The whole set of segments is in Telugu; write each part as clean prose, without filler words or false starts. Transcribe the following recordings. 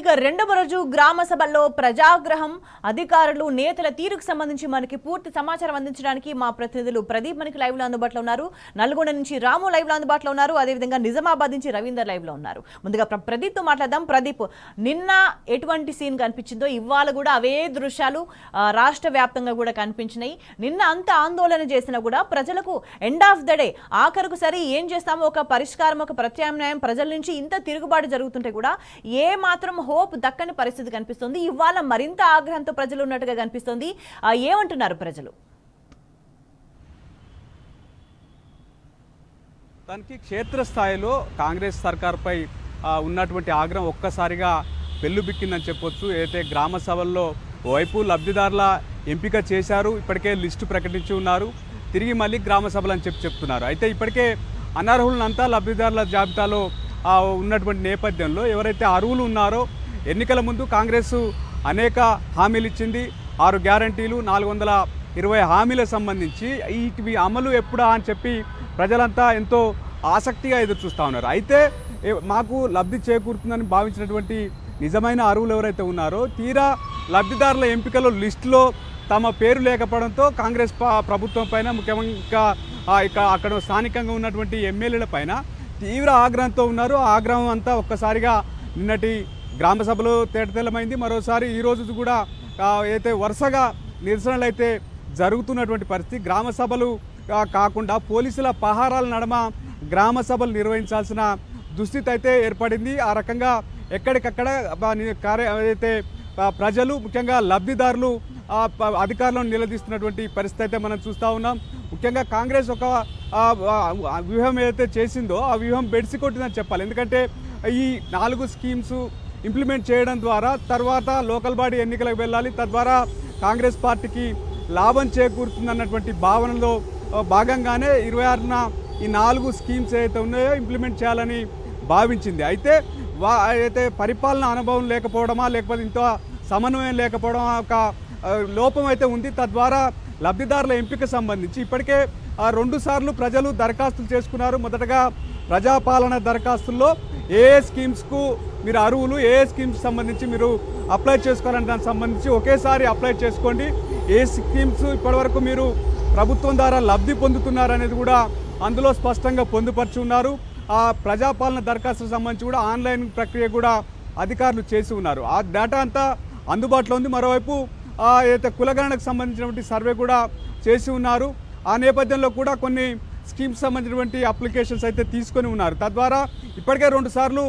ఇక రెండవ రోజు గ్రామ సభల్లో ప్రజాగ్రహం అధికారులు నేతల తీరుకు సంబంధించి మనకి పూర్తి సమాచారం అందించడానికి మా ప్రతినిధులు ప్రదీప్ మనకి లైవ్ లో అందుబాటులో ఉన్నారు. నల్గొండ నుంచి రాము లైవ్ లో అందుబాటులో ఉన్నారు. అదేవిధంగా నిజామాబాద్ నుంచి రవీందర్ లైవ్ లో ఉన్నారు. ముందుగా ప్రదీప్ తో మాట్లాడదాం. ప్రదీప్, నిన్న ఎటువంటి సీన్ కనిపించిందో ఇవాళ కూడా అవే దృశ్యాలు రాష్ట్ర వ్యాప్తంగా కూడా కనిపించినాయి. నిన్న అంత ఆందోళన చేసినా కూడా ప్రజలకు ఎండ్ ఆఫ్ ద డే ఆఖరుకు సరే ఏం చేస్తామో ఒక పరిష్కారం, ఒక ప్రత్యామ్నాయం ప్రజల నుంచి ఇంత తిరుగుబాటు జరుగుతుంటే కూడా ఏ మాత్రం హోప్ దక్కని పరిస్థితి కనిపిస్తుంది. ఇవాళ మరింత ఆగ్రహంతో ప్రజలు ఉన్నట్టుగా కనిపిస్తుంది. ఏమంటున్నారు ప్రజలు? దానికి క్షేత్రస్థాయిలో కాంగ్రెస్ సర్కార్పై ఉన్నటువంటి ఆగ్రహం ఒక్కసారిగా పెళ్ళుబిక్కిందని చెప్పొచ్చు. అయితే గ్రామ సభల్లో వైపు లబ్ధిదారుల ఎంపిక చేశారు, ఇప్పటికే లిస్టు ప్రకటించి ఉన్నారు, తిరిగి మళ్ళీ గ్రామ సభలు అని చెప్తున్నారు. అయితే ఇప్పటికే అనర్హులనంతా లబ్ధిదారుల జాబితాలో ఉన్నటువంటి నేపథ్యంలో ఎవరైతే అర్హులు ఉన్నారో ఎన్నికల ముందు కాంగ్రెస్ అనేక హామీలు ఇచ్చింది. 6 గ్యారంటీలు, 420 హామీలకు సంబంధించి వీటి అమలు ఎప్పుడా అని చెప్పి ప్రజలంతా ఎంతో ఆసక్తిగా ఎదురు చూస్తూ ఉన్నారు. అయితే మాకు లబ్ధి చేకూరుతుందని భావించినటువంటి నిజమైన అర్హులు ఎవరైతే ఉన్నారో తీరా లబ్ధిదారుల ఎంపికలో లిస్టులో తమ పేరు లేకపోవడంతో కాంగ్రెస్ ప్రభుత్వం పైన, ముఖ్యంగా అక్కడ స్థానికంగా ఉన్నటువంటి ఎమ్మెల్యేల పైన తీవ్ర ఆగ్రహంతో ఉన్నారు. ఆగ్రహం అంతా ఒక్కసారిగా నిన్నటి గ్రామ సభలో తేటతెల్లమైంది. మరోసారి ఈరోజు కూడా అయితే వరుసగా నిరసనలు అయితే జరుగుతున్నటువంటి పరిస్థితి. గ్రామ సభలు కాకుండా పోలీసుల పహారాల నడమ గ్రామ సభలు నిర్వహించాల్సిన దుస్థితి అయితే ఏర్పడింది. ఆ రకంగా ఎక్కడికక్కడ అయితే ప్రజలు, ముఖ్యంగా లబ్ధిదారులు అధికారులను నిలదీస్తున్నటువంటి పరిస్థితి అయితే మనం చూస్తూ ఉన్నాం. ముఖ్యంగా కాంగ్రెస్ ఒక వ్యూహం ఏదైతే చేసిందో ఆ వ్యూహం బెడిసి కొట్టిందని చెప్పాలి. ఎందుకంటే ఈ 4 స్కీమ్స్ ఇంప్లిమెంట్ చేయడం ద్వారా తర్వాత లోకల్ బాడీ ఎన్నికలకు వెళ్ళాలి, తద్వారా కాంగ్రెస్ పార్టీకి లాభం చేకూరుతుందన్నటువంటి భావనలో భాగంగానే 26న ఈ 4 స్కీమ్స్ ఏదైతే ఉన్నాయో ఇంప్లిమెంట్ చేయాలని భావించింది. అయితే పరిపాలన అనుభవం లేకపోవడమా, లేకపోతే ఇంత సమన్వయం లేకపోవడం ఒక లోపం అయితే ఉంది. తద్వారా లబ్ధిదారుల ఎంపిక సంబంధించి ఇప్పటికే 2 సార్లు ప్రజలు దరఖాస్తులు చేసుకున్నారు. మొదటగా ప్రజాపాలన దరఖాస్తుల్లో ఏ స్కీమ్స్కు మీరు అర్హులు, ఏ స్కీమ్స్ సంబంధించి మీరు అప్లై చేసుకోవాలని దానికి సంబంధించి ఒకేసారి అప్లై చేసుకోండి, ఏ స్కీమ్స్ ఇప్పటివరకు మీరు ప్రభుత్వం ద్వారా లబ్ధి పొందుతున్నారనేది కూడా అందులో స్పష్టంగా పొందుపరిచి ఉన్నారు. ఆ ప్రజాపాలన దరఖాస్తుకు సంబంధించి కూడా ఆన్లైన్ ప్రక్రియ కూడా అధికారులు చేసి ఉన్నారు. ఆ డేటా అంతా అందుబాటులో ఉంది. మరోవైపు అయితే కులగణనకు సంబంధించినటువంటి సర్వే కూడా చేసి ఉన్నారు. ఆ నేపథ్యంలో కూడా కొన్ని స్కీమ్స్ సంబంధించినటువంటి అప్లికేషన్స్ అయితే తీసుకొని ఉన్నారు. తద్వారా ఇప్పటికే 2 సార్లు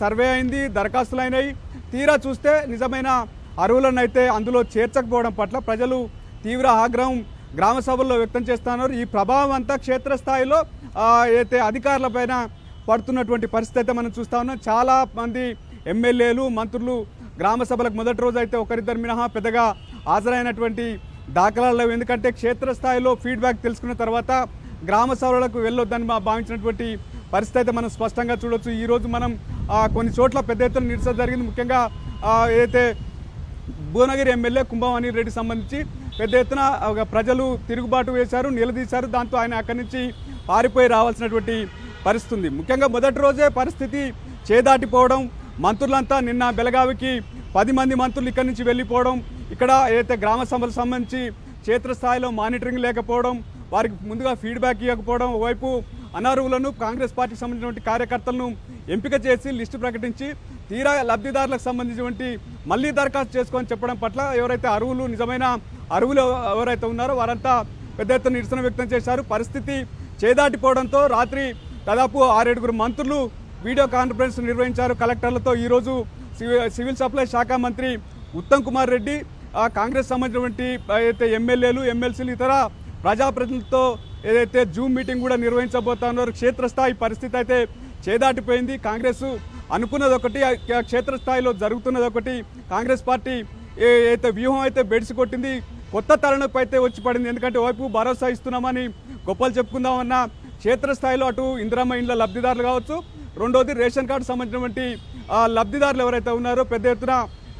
సర్వే అయింది, దరఖాస్తులు అయినాయి. తీరా చూస్తే నిజమైన అర్హులను అయితే అందులో చేర్చకపోవడం పట్ల ప్రజలు తీవ్ర ఆగ్రహం గ్రామ సభల్లో వ్యక్తం చేస్తున్నారు. ఈ ప్రభావం అంతా క్షేత్రస్థాయిలో అయితే అధికారుల పైన పడుతున్నటువంటి పరిస్థితి అయితే మనం చూస్తూ ఉన్నాం. చాలా మంది ఎమ్మెల్యేలు, మంత్రులు గ్రామ సభలకు మొదటి రోజు అయితే ఒకరిద్దరు మినహా పెద్దగా హాజరైనటువంటి దాఖలాలు లేవు. ఎందుకంటే క్షేత్రస్థాయిలో ఫీడ్బ్యాక్ తెలుసుకున్న తర్వాత గ్రామ సభలకు వెళ్ళొద్దని భావించినటువంటి పరిస్థితి అయితే మనం స్పష్టంగా చూడొచ్చు. ఈరోజు మనం కొన్ని చోట్ల పెద్ద ఎత్తున నిరసన జరిగింది. ముఖ్యంగా ఏదైతే భువనగిరి ఎమ్మెల్యే కుంభవాణి రెడ్డి సంబంధించి పెద్ద ఎత్తున ప్రజలు తిరుగుబాటు వేశారు, నిలదీశారు. దాంతో ఆయన అక్కడి నుంచి పారిపోయి రావాల్సినటువంటి పరిస్థితి ఉంది. ముఖ్యంగా మొదటి రోజే పరిస్థితి చేదాటిపోవడం, మంత్రులంతా నిన్న బెళగావికి 10 మంది మంత్రులు ఇక్కడి నుంచి వెళ్ళిపోవడం, ఇక్కడ ఏదైతే గ్రామ సభలకు సంబంధించి క్షేత్రస్థాయిలో మానిటరింగ్ లేకపోవడం, వారికి ముందుగా ఫీడ్బ్యాక్ ఇవ్వకపోవడం, ఒకవైపు అనర్హులను కాంగ్రెస్ పార్టీకి సంబంధించినటువంటి కార్యకర్తలను ఎంపిక చేసి లిస్టు ప్రకటించి తీరా లబ్ధిదారులకు సంబంధించినటువంటి మళ్ళీ దరఖాస్తు చేసుకొని చెప్పడం పట్ల ఎవరైతే అర్హులు, నిజమైన అర్హులు ఎవరైతే ఉన్నారో వారంతా పెద్ద ఎత్తున నిరసన వ్యక్తం చేశారు. పరిస్థితి చేదాటిపోవడంతో రాత్రి దాదాపు 6-7 మంత్రులు వీడియో కాన్ఫరెన్స్ నిర్వహించారు కలెక్టర్లతో. ఈరోజు సివిల్ సప్లై శాఖ మంత్రి ఉత్తమ్ కుమార్ రెడ్డి, కాంగ్రెస్ సంబంధించినటువంటి అయితే ఎమ్మెల్యేలు, ఎమ్మెల్సీలు, ఇతర ప్రజాప్రతినిధులతో ఏదైతే జూమ్ మీటింగ్ కూడా నిర్వహించబోతున్నారు. క్షేత్రస్థాయి పరిస్థితి అయితే చేదాటిపోయింది. కాంగ్రెస్ అనుకున్నది ఒకటి, క్షేత్రస్థాయిలో జరుగుతున్నది ఒకటి. కాంగ్రెస్ పార్టీ అయితే వ్యూహం అయితే బెడిసి కొట్టింది, కొత్త తలనొప్పి అయితే వచ్చి పడింది. ఎందుకంటే వైపు భరోసా ఇస్తున్నామని గొప్పలు చెప్పుకుందామన్నా క్షేత్రస్థాయిలో అటు ఇందిరమ్మ ఇండ్ల లబ్ధిదారులు కావచ్చు, రెండోది రేషన్ కార్డు సంబంధించినటువంటి లబ్ధిదారులు ఎవరైతే ఉన్నారో పెద్ద ఎత్తున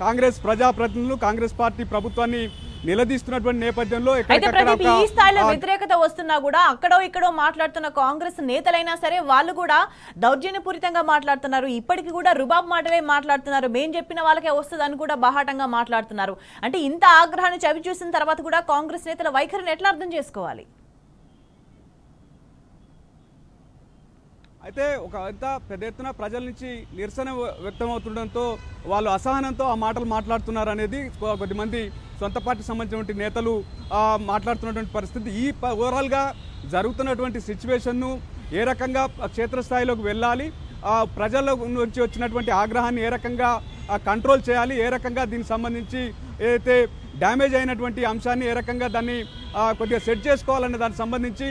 కాంగ్రెస్ ప్రజాప్రతినిధులు, కాంగ్రెస్ పార్టీ ప్రభుత్వాన్ని నిలదీస్తున్నటువంటి నేపథ్యంలో అయితే ఎక్కడికక్కడ ప్రదీప్, ఈ స్థాయిలో వ్యతిరేకత వస్తున్నా కూడా అక్కడో ఇక్కడో మాట్లాడుతున్న కాంగ్రెస్ నేతలైనా సరే వాళ్ళు కూడా దౌర్జన్యపూరితంగా మాట్లాడుతున్నారు. ఇప్పటికీ కూడా రుబాబ్ మాటలే మాట్లాడుతున్నారు. మేం చెప్పిన వాళ్ళకే వస్తుందని కూడా బాహాటంగా మాట్లాడుతున్నారు. అంటే ఇంత ఆగ్రహాన్ని చవి చూసిన తర్వాత కూడా కాంగ్రెస్ నేతల వైఖరిని ఎట్లా అర్థం చేసుకోవాలి? అయితే ఒక అంత పెద్ద ఎత్తున ప్రజల నుంచి నిరసన వ్యక్తమవుతుండడంతో వాళ్ళు అసహనంతో ఆ మాటలు మాట్లాడుతున్నారు అనేది కొద్దిమంది సొంత పార్టీకి సంబంధించినటువంటి నేతలు మాట్లాడుతున్నటువంటి పరిస్థితి. ఈ ఓవరాల్గా జరుగుతున్నటువంటి సిచ్యువేషన్ను ఏ రకంగా క్షేత్రస్థాయిలోకి వెళ్ళాలి, ప్రజల నుంచి వచ్చినటువంటి ఆగ్రహాన్ని ఏ రకంగా కంట్రోల్ చేయాలి, ఏ రకంగా దీనికి సంబంధించి ఏదైతే డ్యామేజ్ అయినటువంటి అంశాన్ని ఏ రకంగా దాన్ని కొద్దిగా సెట్ చేసుకోవాలనే దానికి సంబంధించి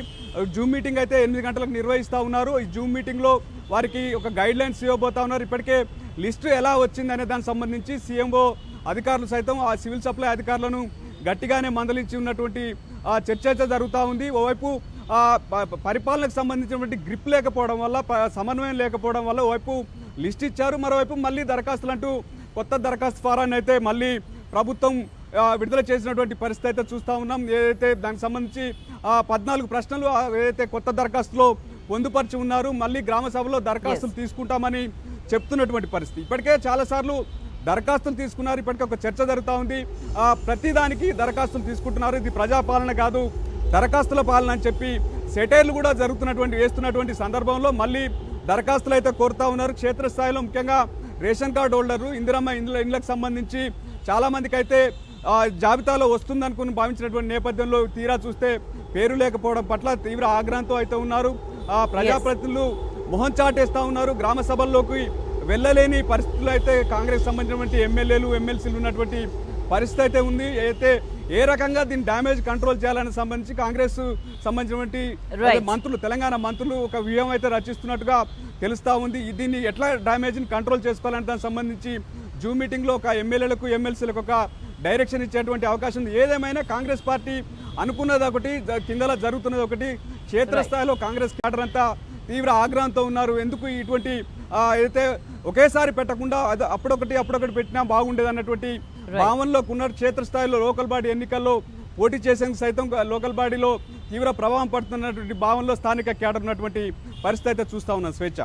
జూమ్ మీటింగ్ అయితే 8 గంటలకు నిర్వహిస్తూ ఉన్నారు. ఈ జూమ్ మీటింగ్లో వారికి ఒక గైడ్ లైన్స్ ఇవ్వబోతా ఉన్నారు. ఇప్పటికే లిస్టు ఎలా వచ్చిందనే దానికి సంబంధించి సీఎంఓ అధికారులు సైతం ఆ సివిల్ సప్లై అధికారులను గట్టిగానే మందలించి ఉన్నటువంటి చర్చ అయితే జరుగుతూ ఉంది. ఓవైపు పరిపాలనకు సంబంధించినటువంటి గ్రిప్ లేకపోవడం వల్ల, సమన్వయం లేకపోవడం వల్ల ఓవైపు లిస్ట్ ఇచ్చారు, మరోవైపు మళ్ళీ దరఖాస్తులు అంటూ కొత్త దరఖాస్తు ఫారాన్ని అయితే మళ్ళీ ప్రభుత్వం విడుదల చేసినటువంటి పరిస్థితి అయితే చూస్తూ ఉన్నాం. ఏదైతే దానికి సంబంధించి 14 ప్రశ్నలు ఏదైతే కొత్త దరఖాస్తులో పొందుపరిచి ఉన్నారు, మళ్ళీ గ్రామ సభలో దరఖాస్తులు తీసుకుంటామని చెప్తున్నటువంటి పరిస్థితి. ఇప్పటికే చాలాసార్లు దరఖాస్తులు తీసుకున్నారు. ఇప్పటికే ఒక చర్చ జరుగుతూ ఉంది. ప్రతిదానికి దరఖాస్తులు తీసుకుంటున్నారు, ఇది ప్రజాపాలన కాదు దరఖాస్తుల పాలన అని చెప్పి సెటైర్లు కూడా వేస్తున్నటువంటి సందర్భంలో మళ్ళీ దరఖాస్తులు అయితే కోరుతా ఉన్నారు. క్షేత్రస్థాయిలో ముఖ్యంగా రేషన్ కార్డు హోల్డర్లు, ఇందిరమ్మ ఇండ్లకు సంబంధించి చాలామందికి అయితే జాబితాలో వస్తుందనుకుని భావించినటువంటి నేపథ్యంలో తీరా చూస్తే పేరు లేకపోవడం పట్ల తీవ్ర ఆగ్రహంతో అయితే ఉన్నారు. ప్రజాప్రతినిధులు మొహం చాటేస్తూ ఉన్నారు. గ్రామ సభల్లోకి వెళ్ళలేని పరిస్థితులు అయితే కాంగ్రెస్ సంబంధించినటువంటి ఎమ్మెల్యేలు, ఎమ్మెల్సీలు ఉన్నటువంటి పరిస్థితి అయితే ఉంది. అయితే ఏ రకంగా దీన్ని డ్యామేజ్ కంట్రోల్ చేయాలని సంబంధించి కాంగ్రెస్ సంబంధించినటువంటి మంత్రులు, తెలంగాణ మంత్రులు ఒక వ్యూహం అయితే రచిస్తున్నట్టుగా తెలుస్తూ ఉంది. దీన్ని ఎట్లా డ్యామేజ్ని కంట్రోల్ చేసుకోవాలని దానికి సంబంధించి జూమ్ మీటింగ్లో ఒక ఎమ్మెల్యేలకు, ఎమ్మెల్సీలకు ఒక డైరెక్షన్ ఇచ్చేటువంటి అవకాశం ఉంది. ఏదేమైనా కాంగ్రెస్ పార్టీ అనుకున్నది ఒకటి, కిందలా జరుగుతున్నది ఒకటి. క్షేత్రస్థాయిలో కాంగ్రెస్ క్యాడర్ అంతా తీవ్ర ఆగ్రహంతో ఉన్నారు. ఎందుకు ఇటువంటి అయితే ఒకేసారి పెట్టకుండా అప్పుడొకటి పెట్టినా బాగుండేది అన్నటువంటి భావనలోకి ఉన్నారు. క్షేత్రస్థాయిలో లోకల్ బాడీ ఎన్నికల్లో పోటీ చేసేందుకు సైతం లోకల్ బాడీలో తీవ్ర ప్రభావం పడుతున్నటువంటి భావనలో స్థానిక క్యాడర్ ఉన్నటువంటి పరిస్థితి అయితే చూస్తూ ఉన్నాం. స్వేచ్ఛ.